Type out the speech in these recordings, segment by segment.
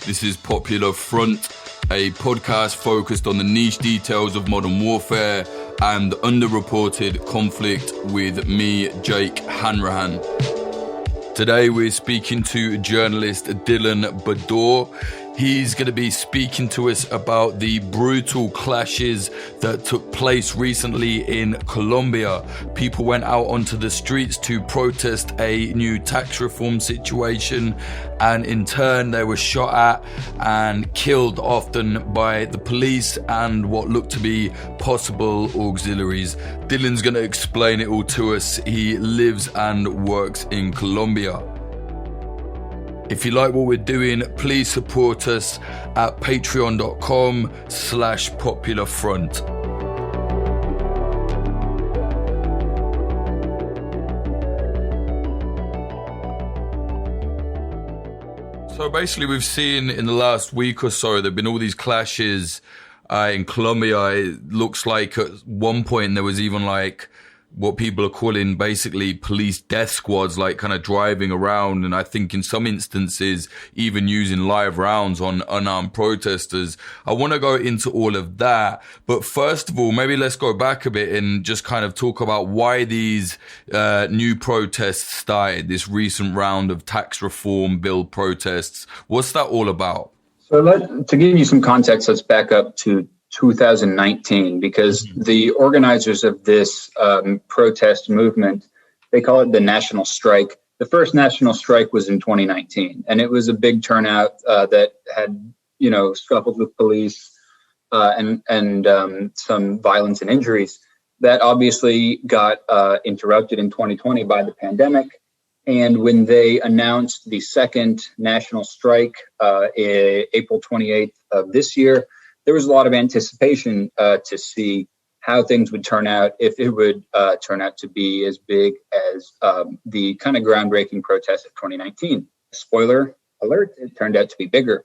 This is Popular Front, a podcast focused on the niche details of modern warfare and underreported conflict with me, Jake Hanrahan. Today we're speaking to journalist Dylan Baddour. He's going to be speaking to us about the brutal clashes that took place recently in Colombia. People went out onto the streets to protest a new tax reform situation, and in turn they were shot at and killed, often by the police and what looked to be possible auxiliaries. Dylan's going to explain it all to us. He lives and works in Colombia. If you like what we're doing, please support us at patreon.com/popularfront. So basically we've seen in the last week or so, there have been all these clashes in Colombia. It looks like at one point there was even like what people are calling basically police death squads, like kind of driving around, and I think in some instances even using live rounds on unarmed protesters. I want to go into all of that, but first of all, maybe let's go back a bit and just kind of talk about why these new protests started, this recent round of tax reform bill protests. What's that all about? So to give you some context, let's back up to 2019, because the organizers of this protest movement, they call it the national strike. The first national strike was in 2019, and it was a big turnout that had, scuffles with police and some violence and injuries. That obviously got interrupted in 2020 by the pandemic. And when they announced the second national strike, April 28th of this year, there was a lot of anticipation to see how things would turn out, if it would turn out to be as big as the kind of groundbreaking protest of 2019. Spoiler alert, it turned out to be bigger.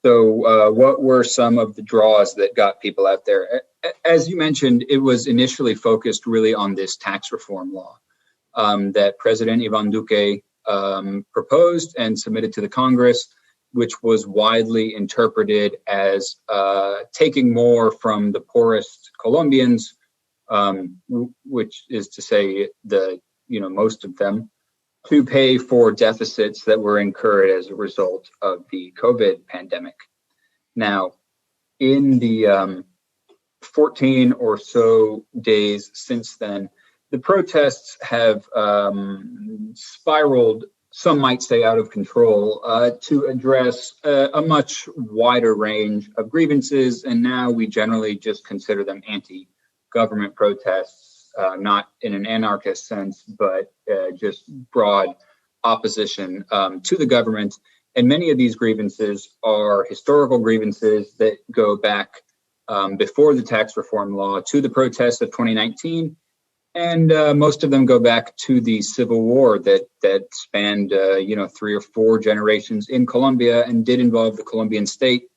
So what were some of the draws that got people out there? As you mentioned, it was initially focused really on this tax reform law that President Iván Duque proposed and submitted to the Congress, which was widely interpreted as taking more from the poorest Colombians, which is to say most of them, to pay for deficits that were incurred as a result of the COVID pandemic. Now, in the 14 or so days since then, the protests have spiraled, some might say out of control, to address a much wider range of grievances. And now we generally just consider them anti-government protests, not in an anarchist sense, but just broad opposition to the government. And many of these grievances are historical grievances that go back before the tax reform law to the protests of 2019. And most of them go back to the civil war that spanned, 3 or 4 generations in Colombia, and did involve the Colombian state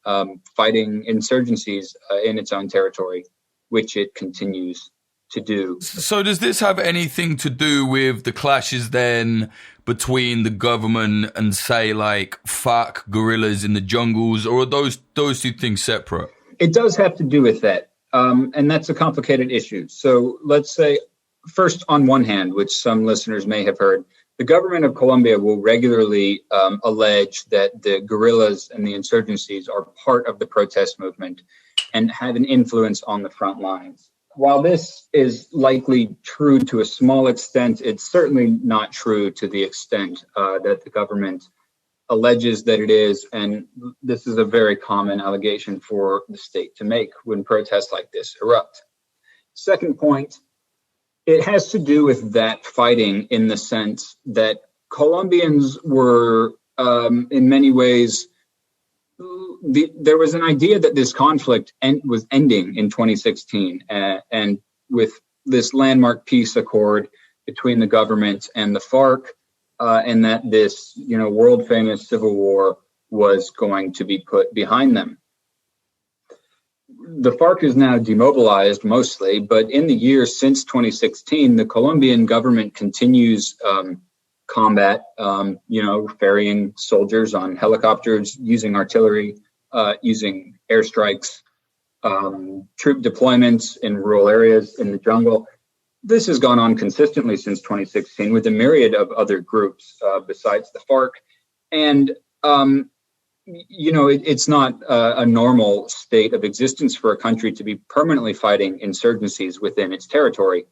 fighting insurgencies in its own territory, which it continues to do. So does this have anything to do with the clashes then between the government and, say, like FARC guerrillas in the jungles, or are those two things separate? It does have to do with that. And that's a complicated issue. So let's say, first, on one hand, which some listeners may have heard, the government of Colombia will regularly allege that the guerrillas and the insurgencies are part of the protest movement and have an influence on the front lines. While this is likely true to a small extent, it's certainly not true to the extent that the government alleges that it is, and this is a very common allegation for the state to make when protests like this erupt. Second point, it has to do with that fighting in the sense that Colombians were, in many ways, there was an idea that this conflict was ending in 2016, and with this landmark peace accord between the government and the FARC, and that this, world famous civil war was going to be put behind them. The FARC is now demobilized mostly, but in the years since 2016, the Colombian government continues combat, ferrying soldiers on helicopters, using artillery, using airstrikes, troop deployments in rural areas, in the jungle. This has gone on consistently since 2016 with a myriad of other groups besides the FARC. And, it's not a normal state of existence for a country to be permanently fighting insurgencies within its territory.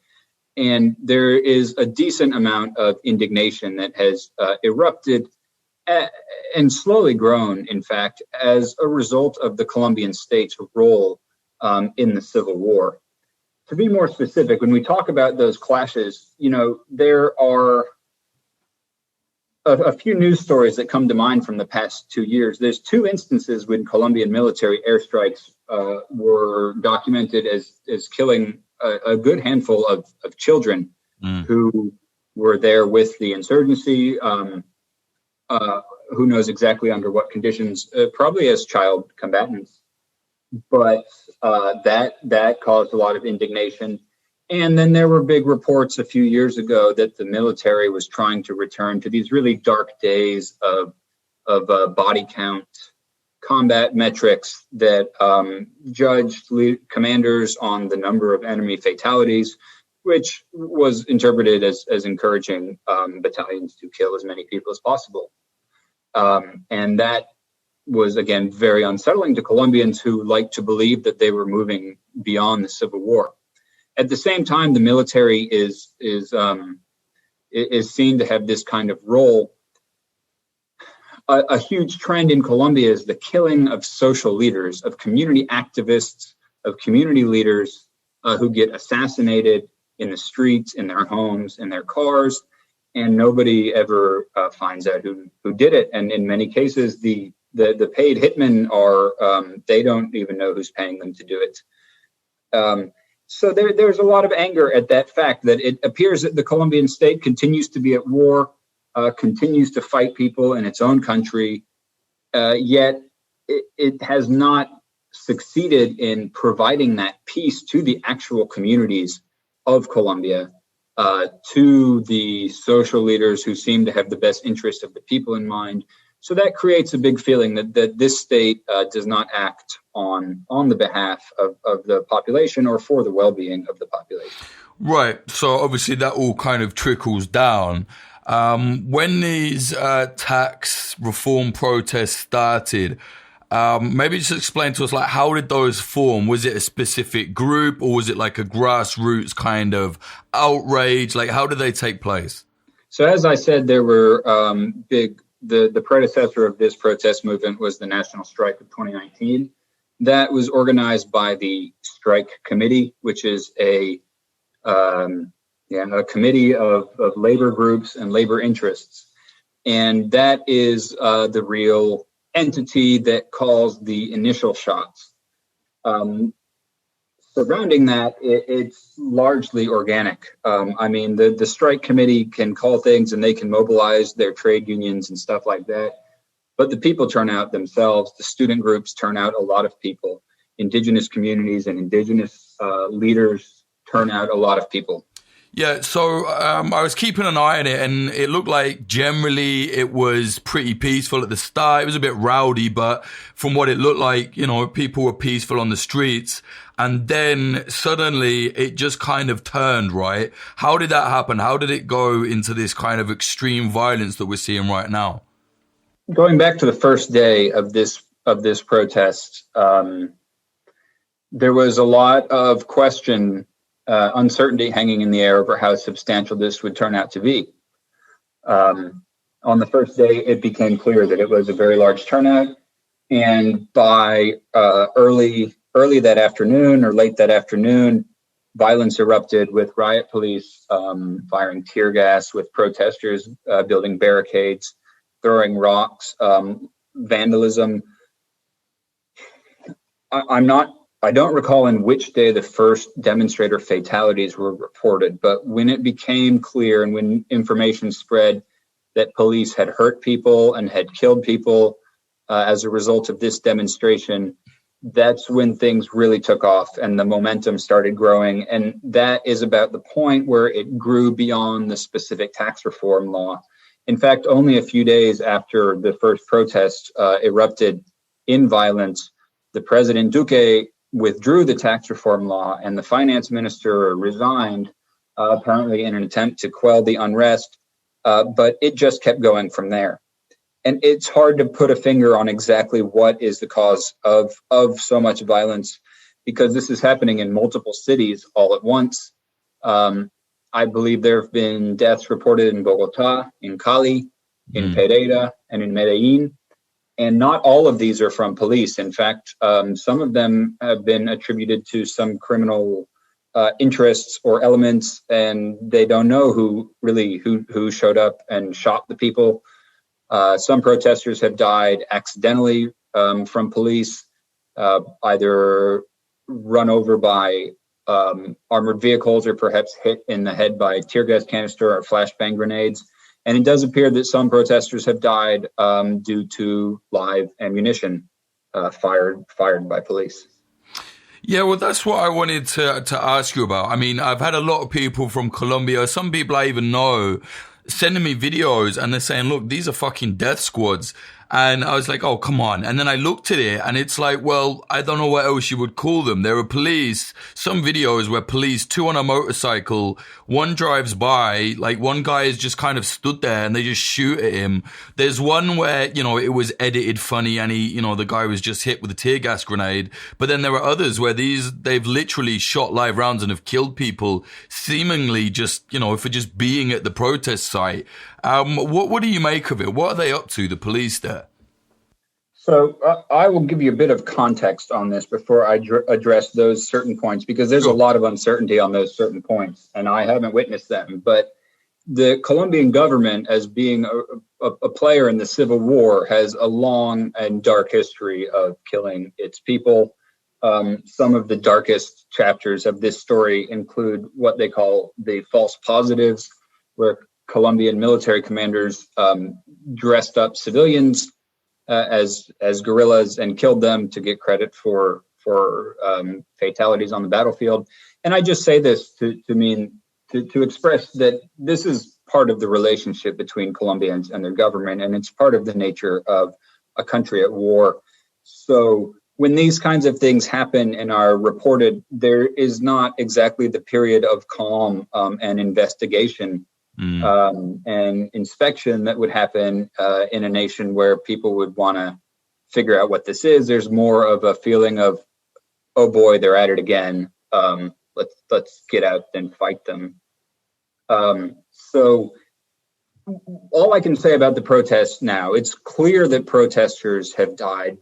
And there is a decent amount of indignation that has erupted and slowly grown, in fact, as a result of the Colombian state's role in the civil war. To be more specific, when we talk about those clashes, there are a few news stories that come to mind from the past 2 years. There's 2 instances when Colombian military airstrikes were documented as killing a good handful of children who were there with the insurgency. Who knows exactly under what conditions, probably as child combatants. But that caused a lot of indignation. And then there were big reports a few years ago that the military was trying to return to these really dark days of body count combat metrics that judged commanders on the number of enemy fatalities, which was interpreted as encouraging battalions to kill as many people as possible. And that was, again, very unsettling to Colombians who like to believe that they were moving beyond the civil war. At the same time, the military is seen to have this kind of role. A huge trend in Colombia is the killing of social leaders, of community activists, of community leaders who get assassinated in the streets, in their homes, in their cars, and nobody ever finds out who did it. And in many cases, the paid hitmen they don't even know who's paying them to do it. So there's a lot of anger at that fact that it appears that the Colombian state continues to be at war, continues to fight people in its own country, yet it has not succeeded in providing that peace to the actual communities of Colombia, to the social leaders who seem to have the best interest of the people in mind. So that creates a big feeling that this state does not act on the behalf of the population or for the well-being of the population. Right. So obviously that all kind of trickles down. When these tax reform protests started, maybe just explain to us, like, how did those form? Was it a specific group, or was it like a grassroots kind of outrage? Like, how did they take place? So as I said, there were the predecessor of this protest movement was the National Strike of 2019. That was organized by the Strike Committee, which is a committee of labor groups and labor interests. And that is the real entity that calls the initial shots. Surrounding that, it's largely organic. The Strike Committee can call things and they can mobilize their trade unions and stuff like that. But the people turn out themselves. The student groups turn out a lot of people. Indigenous communities and indigenous leaders turn out a lot of people. Yeah, so I was keeping an eye on it, and it looked like generally it was pretty peaceful at the start. It was a bit rowdy, but from what it looked like, people were peaceful on the streets. And then suddenly it just kind of turned, right? How did that happen? How did it go into this kind of extreme violence that we're seeing right now? Going back to the first day of this protest, there was a lot of uncertainty hanging in the air over how substantial this would turn out to be. On the first day, it became clear that it was a very large turnout, and by early that afternoon or late that afternoon, violence erupted with riot police firing tear gas, with protesters building barricades, throwing rocks, vandalism. I don't recall in which day the first demonstrator fatalities were reported, but when it became clear and when information spread that police had hurt people and had killed people as a result of this demonstration, that's when things really took off and the momentum started growing. And that is about the point where it grew beyond the specific tax reform law In fact, only a few days after the first protest erupted in violence, the President Duque withdrew the tax reform law and the finance minister resigned, apparently in an attempt to quell the unrest. But it just kept going from there. And it's hard to put a finger on exactly what is the cause of so much violence, because this is happening in multiple cities all at once. I believe there have been deaths reported in Bogota, in Cali, in Pereira, and in Medellin. And not all of these are from police. In fact, some of them have been attributed to some criminal interests or elements, and they don't know who showed up and shot the people. Some protesters have died accidentally from police, either run over by armored vehicles or perhaps hit in the head by tear gas canister or flashbang grenades. And it does appear that some protesters have died due to live ammunition fired by police. Yeah, well, that's what I wanted to ask you about. I mean, I've had a lot of people from Colombia, some people I even know, sending me videos and they're saying, look, these are fucking death squads. And I was like, oh, come on. And then I looked at it and it's like, well, I don't know what else you would call them. There are police, some videos where police, two on a motorcycle, one drives by, like one guy is just kind of stood there and they just shoot at him. There's one where, it was edited funny and the guy was just hit with a tear gas grenade. But then there are others where they've literally shot live rounds and have killed people, seemingly just, for just being at the protest site. What do you make of it? What are they up to, the police there? So I will give you a bit of context on this before I address those certain points, because there's a lot of uncertainty on those certain points, and I haven't witnessed them. But the Colombian government, as being a player in the civil war, has a long and dark history of killing its people. Some of the darkest chapters of this story include what they call the false positives, where Colombian military commanders dressed up civilians as guerrillas and killed them to get credit for fatalities on the battlefield. And I just say this to express that this is part of the relationship between Colombians and their government, and it's part of the nature of a country at war. So when these kinds of things happen and are reported, there is not exactly the period of calm and investigation and inspection that would happen in a nation where people would want to figure out what this is. There's more of a feeling of, oh boy, they're at it again. Let's get out and fight them. So all I can say about the protests now, it's clear that protesters have died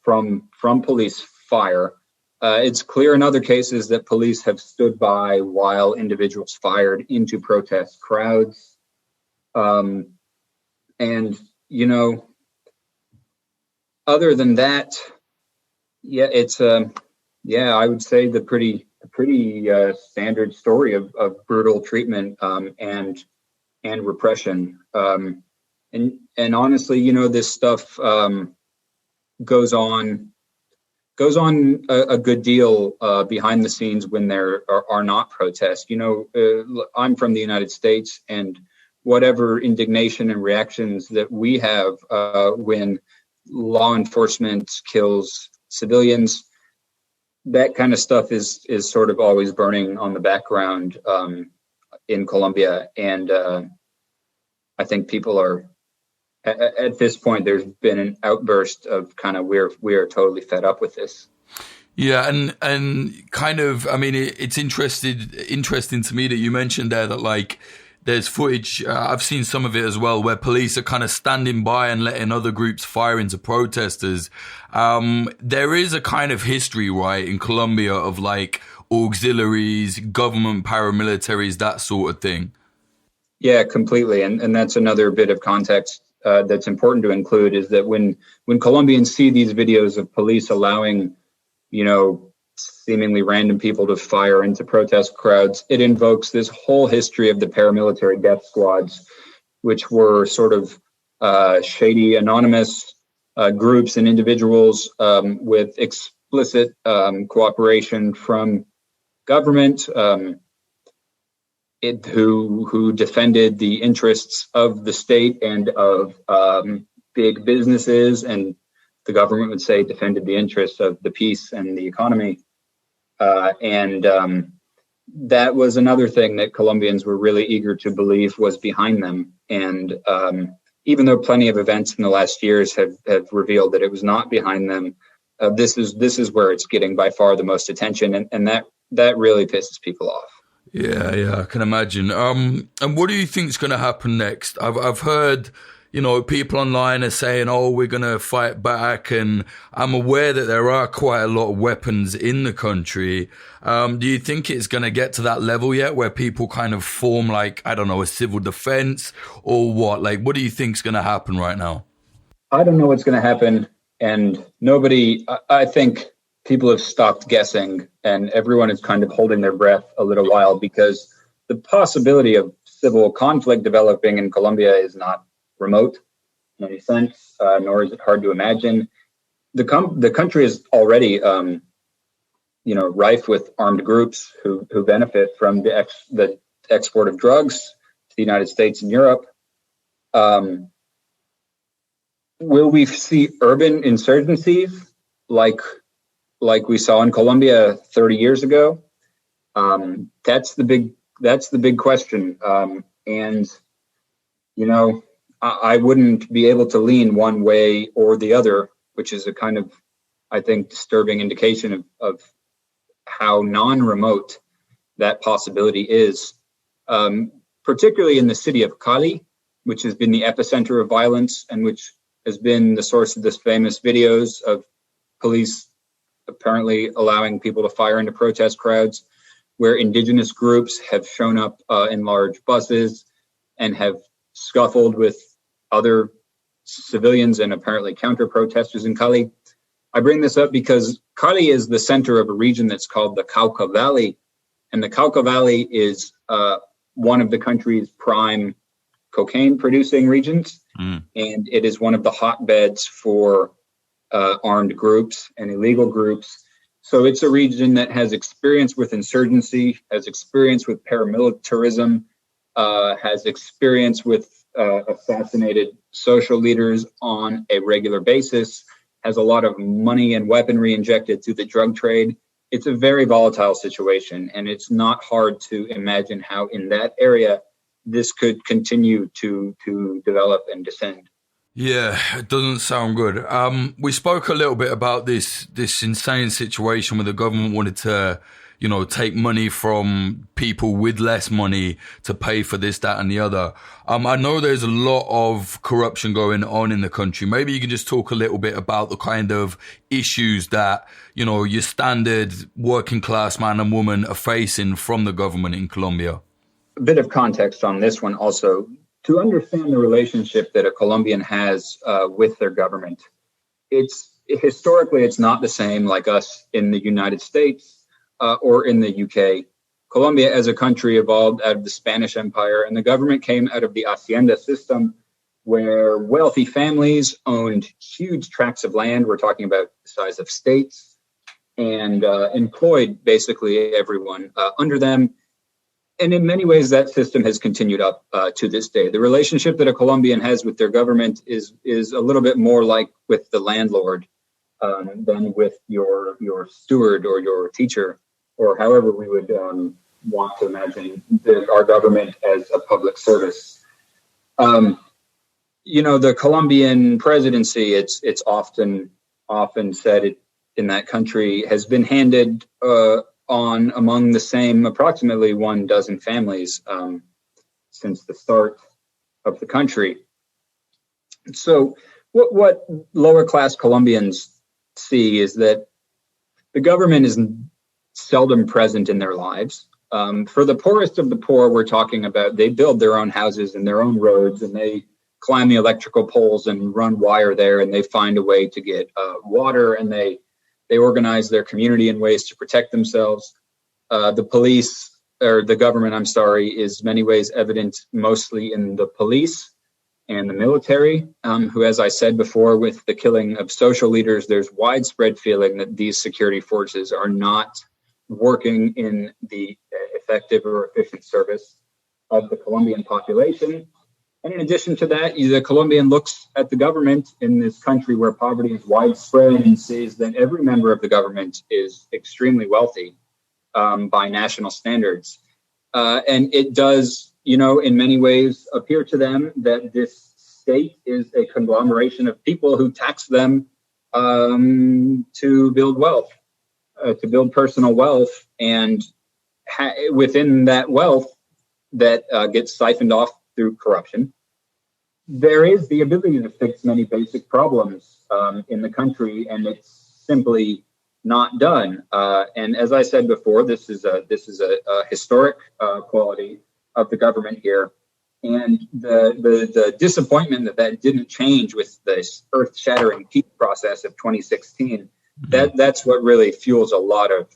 from police fire. It's clear in other cases that police have stood by while individuals fired into protest crowds. And, other than that, it's, I would say the pretty standard story of brutal treatment and repression. And honestly, this stuff goes on a good deal behind the scenes when there are not protests. I'm from the United States, and whatever indignation and reactions that we have when law enforcement kills civilians, that kind of stuff is sort of always burning on the background in Colombia. And I think people are, at this point, there's been an outburst of kind of we are totally fed up with this. Yeah, and kind of, I mean, it's interesting to me that you mentioned there that like there's footage, I've seen some of it as well, where police are kind of standing by and letting other groups fire into protesters. There is a kind of history, right, in Colombia of like auxiliaries, government paramilitaries, that sort of thing. Yeah, completely. And that's another bit of context that's important to include, is that when Colombians see these videos of police allowing, seemingly random people to fire into protest crowds, it invokes this whole history of the paramilitary death squads, which were sort of shady, anonymous groups and individuals with explicit cooperation from government who defended the interests of the state and of big businesses, and the government would say defended the interests of the peace and the economy. And that was another thing that Colombians were really eager to believe was behind them. And even though plenty of events in the last years have revealed that it was not behind them, this is where it's getting by far the most attention, and that really pisses people off. Yeah, I can imagine. And what do you think is going to happen next? I've heard, people online are saying, "Oh, we're going to fight back," and I'm aware that there are quite a lot of weapons in the country. Do you think it's going to get to that level yet, where people kind of form a civil defense, or what? What do you think is going to happen right now? I don't know what's going to happen, and I think people have stopped guessing, and everyone is kind of holding their breath a little while, because the possibility of civil conflict developing in Colombia is not remote in any sense, nor is it hard to imagine. The country is already, rife with armed groups who benefit from the export of drugs to the United States and Europe. Will we see urban insurgencies like we saw in Colombia 30 years ago? That's the big question. And I wouldn't be able to lean one way or the other, which is a kind of, I think, disturbing indication of how non-remote that possibility is, particularly in the city of Cali, which has been the epicenter of violence and which has been the source of this famous videos of police apparently allowing people to fire into protest crowds, where indigenous groups have shown up in large buses and have scuffled with other civilians and apparently counter-protesters in Cali. I bring this up because Cali is the center of a region that's called the Cauca Valley, and the Cauca Valley is one of the country's prime cocaine-producing regions, and it is one of the hotbeds for armed groups and illegal groups. So it's a region that has experience with insurgency, has experience with paramilitarism, has experience with assassinated social leaders on a regular basis, has a lot of money and weaponry injected through the drug trade. It's a very volatile situation, and it's not hard to imagine how in that area this could continue to develop and descend. Yeah, it doesn't sound good. We spoke a little bit about this insane situation where the government wanted to, take money from people with less money to pay for this, that, and the other. I know there's a lot of corruption going on in the country. Maybe you can just talk a little bit about the kind of issues that, your standard working class man and woman are facing from the government in Colombia. A bit of context on this one also. To understand the relationship that a Colombian has with their government, historically it's not the same like us in the United States or in the UK. Colombia as a country evolved out of the Spanish Empire, and the government came out of the hacienda system, where wealthy families owned huge tracts of land. We're talking about the size of states, and employed basically everyone under them. And in many ways, that system has continued up to this day. The relationship that a Colombian has with their government is a little bit more like with the landlord than with your steward or your teacher, or however we would want to imagine our government as a public service. The Colombian presidency, it's often said in that country, has been handed on among the same approximately 12 families since the start of the country. So what lower class Colombians see is that the government is seldom present in their lives. For the poorest of the poor, we're talking about they build their own houses and their own roads, and they climb the electrical poles and run wire there, and they find a way to get water, and they organize their community in ways to protect themselves. The government, is many ways evident mostly in the police and the military, who, as I said before, with the killing of social leaders, there's widespread feeling that these security forces are not working in the effective or efficient service of the Colombian population. And in addition to that, the Colombian looks at the government in this country where poverty is widespread and sees that every member of the government is extremely wealthy by national standards. And it does, in many ways appear to them that this state is a conglomeration of people who tax them to build wealth, to build personal wealth. And within that wealth that gets siphoned off through corruption, there is the ability to fix many basic problems in the country, and it's simply not done. And as I said before, this is a historic quality of the government here, and the disappointment that didn't change with this earth-shattering peace process of 2016. That's what really fuels a lot of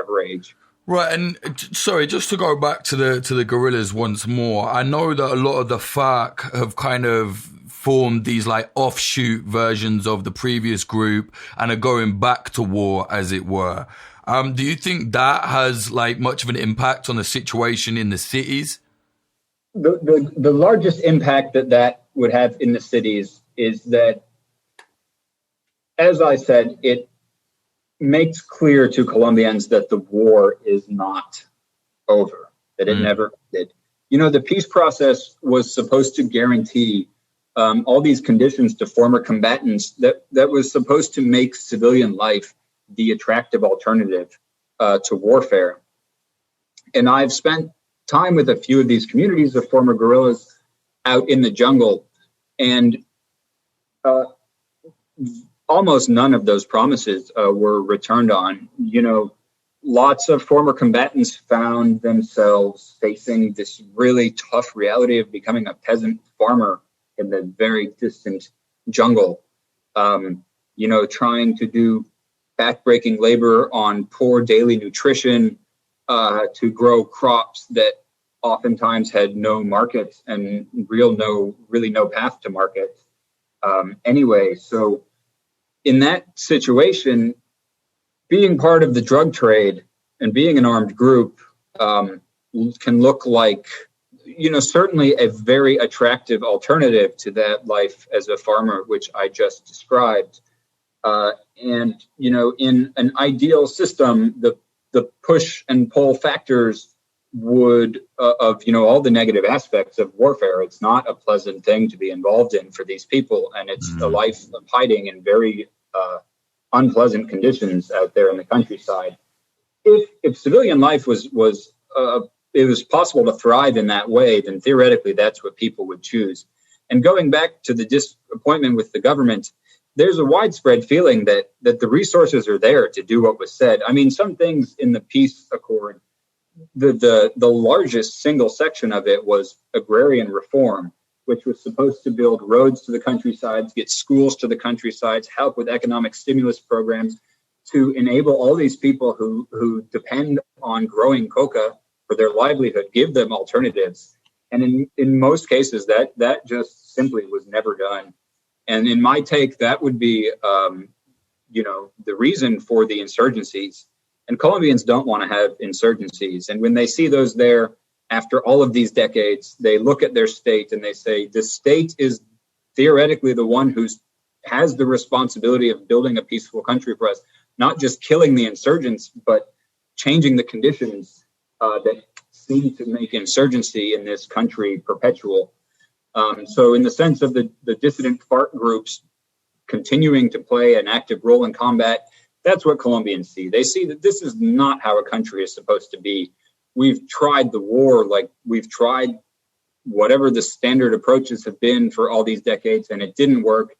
rage. Right, and sorry, just to go back to the guerrillas once more, I know that a lot of the FARC have kind of formed these like offshoot versions of the previous group and are going back to war, as it were. Do you think that has like much of an impact on the situation in the cities? The largest impact that would have in the cities is that, as I said, it makes clear to Colombians that the war is not over, that it never did. The peace process was supposed to guarantee all these conditions to former combatants that was supposed to make civilian life the attractive alternative to warfare. And I've spent time with a few of these communities of former guerrillas out in the jungle, and almost none of those promises were returned on. Lots of former combatants found themselves facing this really tough reality of becoming a peasant farmer in the very distant jungle, trying to do backbreaking labor on poor daily nutrition to grow crops that oftentimes had no market and really no path to market. Anyway, so in that situation, being part of the drug trade and being an armed group can look like, certainly a very attractive alternative to that life as a farmer, which I just described. In an ideal system, the push and pull factors would of all the negative aspects of warfare. It's not a pleasant thing to be involved in for these people, and it's a life of hiding in very unpleasant conditions out there in the countryside. If civilian life was possible to thrive in that way, then theoretically that's what people would choose. And going back to the disappointment with the government, there's a widespread feeling that the resources are there to do what was said. I mean, some things in the peace accord, the largest single section of it was agrarian reform, which was supposed to build roads to the countrysides, get schools to the countrysides, help with economic stimulus programs to enable all these people who depend on growing coca for their livelihood, give them alternatives. And in most cases, that just simply was never done. And in my take, that would be, the reason for the insurgencies. And Colombians don't want to have insurgencies. And when they see those there after all of these decades, they look at their state and they say, the state is theoretically the one who has the responsibility of building a peaceful country for us, not just killing the insurgents, but changing the conditions that seem to make insurgency in this country perpetual. So in the sense of the dissident FARC groups continuing to play an active role in combat, that's what Colombians see. They see that this is not how a country is supposed to be. We've tried the war, like we've tried whatever the standard approaches have been for all these decades, and it didn't work.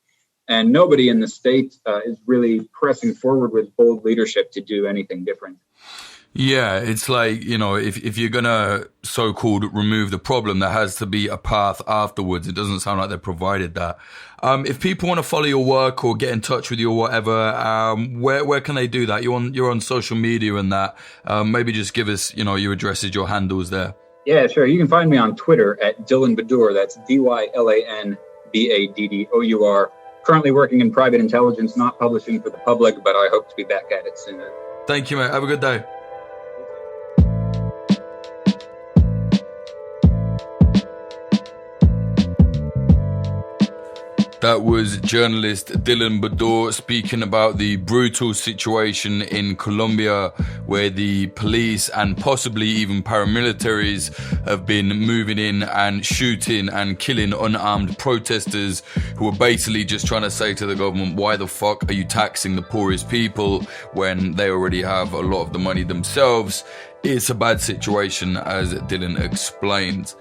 And nobody in the state is really pressing forward with bold leadership to do anything different. Yeah, it's like, if you're going to so-called remove the problem, there has to be a path afterwards. It doesn't sound like they've provided that. If people want to follow your work or get in touch with you or whatever, where can they do that? You're on social media and that. Maybe just give us, your addresses, your handles there. Yeah, sure. You can find me on Twitter at Dylan Baddour. That's DylanBaddour. Currently working in private intelligence, not publishing for the public, but I hope to be back at it soon. Thank you, mate. Have a good day. That was journalist Dylan Baddour speaking about the brutal situation in Colombia, where the police and possibly even paramilitaries have been moving in and shooting and killing unarmed protesters who are basically just trying to say to the government, why the fuck are you taxing the poorest people when they already have a lot of the money themselves? It's a bad situation, as Dylan explained.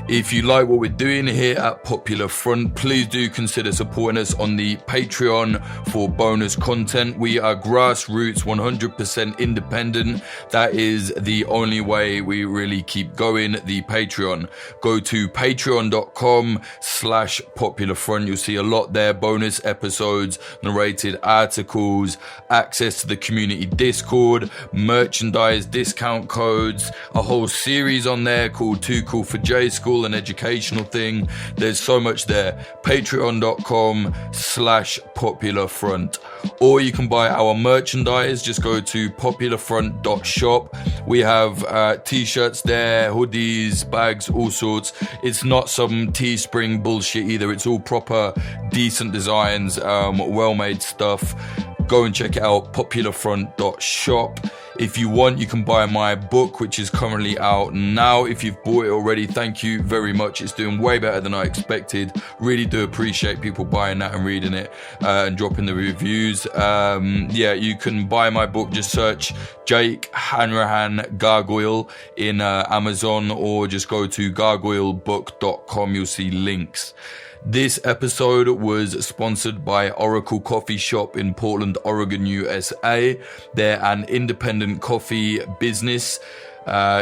If you like what we're doing here at Popular Front, please do consider supporting us on the Patreon for bonus content. We are grassroots, 100% independent. That is the only way we really keep going, the Patreon. Go to patreon.com/popularfront. You'll see a lot there, bonus episodes, narrated articles, access to the community Discord, merchandise, discount codes, a whole series on there called Too Cool for J School, an educational thing. There's so much there. Patreon.com/popularfront. Or you can buy our merchandise. Just go to popularfront.shop. We have t-shirts there, hoodies, bags, all sorts. It's not some Teespring bullshit either. It's all proper, decent designs, well-made stuff. Go and check it out, popularfront.shop. If you want, you can buy my book, which is currently out now. If you've bought it already, thank you very much. It's doing way better than I expected. Really do appreciate people buying that and reading it and dropping the reviews. You can buy my book. Just search Jake Hanrahan Gargoyle in Amazon, or just go to gargoylebook.com. You'll see links. This episode was sponsored by Oracle Coffee Shop in Portland, Oregon, USA. They're an independent coffee business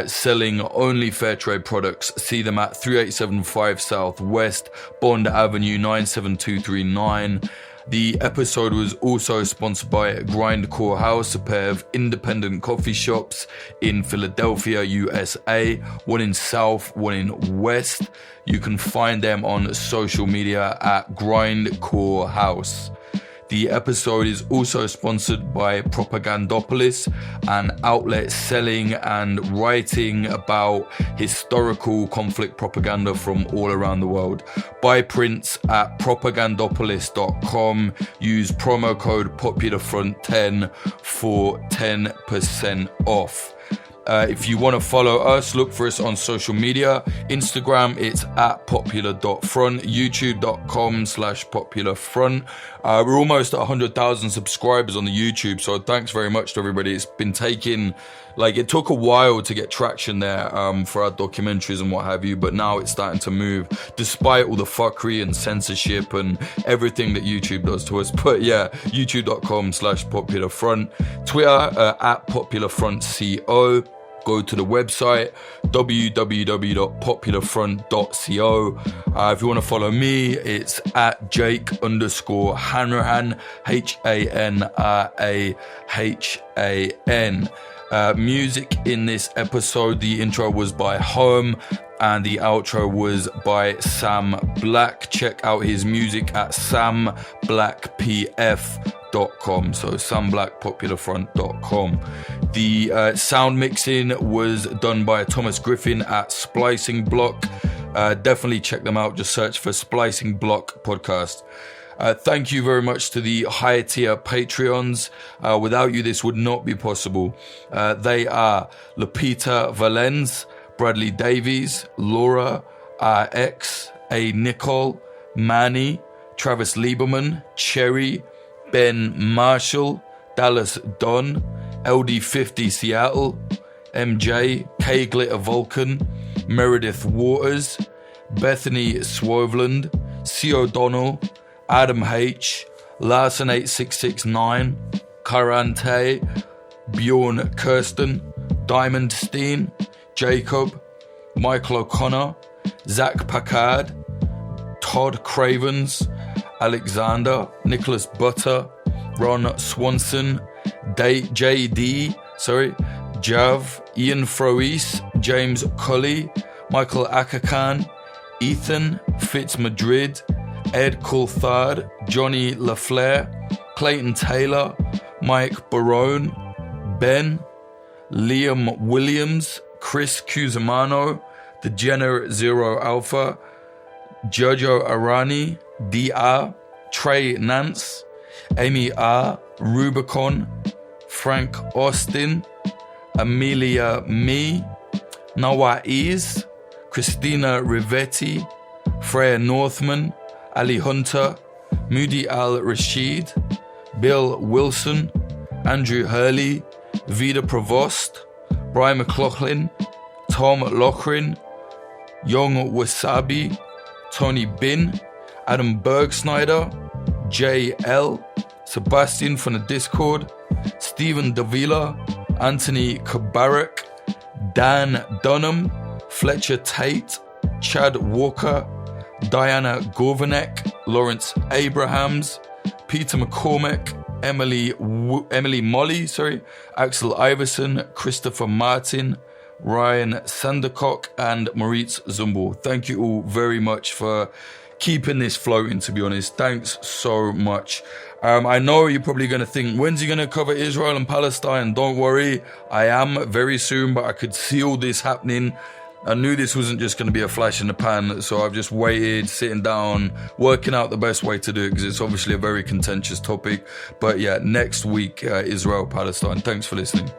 selling only fair trade products. See them at 3875 Southwest Bond Avenue 97239. The episode was also sponsored by Grindcore House, a pair of independent coffee shops in Philadelphia, USA, one in South, one in West. You can find them on social media at Grindcore House. The episode is also sponsored by Propagandopolis, an outlet selling and writing about historical conflict propaganda from all around the world. Buy prints at propagandopolis.com. Use promo code POPULARFRONT10 for 10% off. If you want to follow us, look for us on social media. Instagram, it's at popular.front, youtube.com/popularfront. We're almost at 100,000 subscribers on the YouTube, so thanks very much to everybody. It's been taking, it took a while to get traction there for our documentaries and what have you, but now it's starting to move, despite all the fuckery and censorship and everything that YouTube does to us. But yeah, youtube.com/popularfront, Twitter at popularfrontco. Go to the website, www.popularfront.co. If you want to follow me, it's at Jake_Hanrahan, HANRAHAN. Music in this episode, the intro was by Home and the outro was by Sam Black. Check out his music at samblackpf.com. So samblackpopularfront.com. The sound mixing was done by Thomas Griffin at Splicing Block. Definitely check them out. Just search for Splicing Block Podcast. Thank you very much to the higher tier Patreons. Without you, this would not be possible. They are Lupita Valens, Bradley Davies, Laura RX, A. Nicole, Manny, Travis Lieberman, Cherry, Ben Marshall, Dallas Dunn, LD50 Seattle, MJ, K Glitter Vulcan, Meredith Waters, Bethany Swoveland, C. O'Donnell, Adam H, Larson 8669, Karante, Bjorn Kirsten, Diamond Steen, Jacob, Michael O'Connor, Zach Packard, Todd Cravens, Alexander, Nicholas Butter, Ron Swanson, Jav, Ian Froese, James Cully, Michael Akakan, Ethan Fitzmadrid, Ed Coulthard, Johnny LaFleur, Clayton Taylor, Mike Barone, Ben, Liam Williams, Chris Cusimano, Degenerate Zero Alpha, Jojo Arani, DR, Trey Nance, Amy R, Rubicon, Frank Austin, Amelia Me, Nawaiz, Christina Rivetti, Freya Northman, Ali Hunter, Moody Al Rashid, Bill Wilson, Andrew Hurley, Vida Provost, Brian McLaughlin, Tom Lochrin, Young Wasabi, Tony Bin, Adam Bergsnyder, JL, Sebastian from the Discord, Stephen Davila, Anthony Kabarak, Dan Dunham, Fletcher Tate, Chad Walker, Diana Gorvanek, Lawrence Abrahams, Peter McCormick, Emily Molly, Axel Iverson, Christopher Martin, Ryan Sandercock, and Maurice Zumbel. Thank you all very much for keeping this floating, to be honest. Thanks so much. I know you're probably going to think, when's he going to cover Israel and Palestine? Don't worry, I am very soon, but I could see all this happening. I knew this wasn't just going to be a flash in the pan, so I've just waited, sitting down, working out the best way to do it, because it's obviously a very contentious topic. But yeah, next week, Israel, Palestine. Thanks for listening.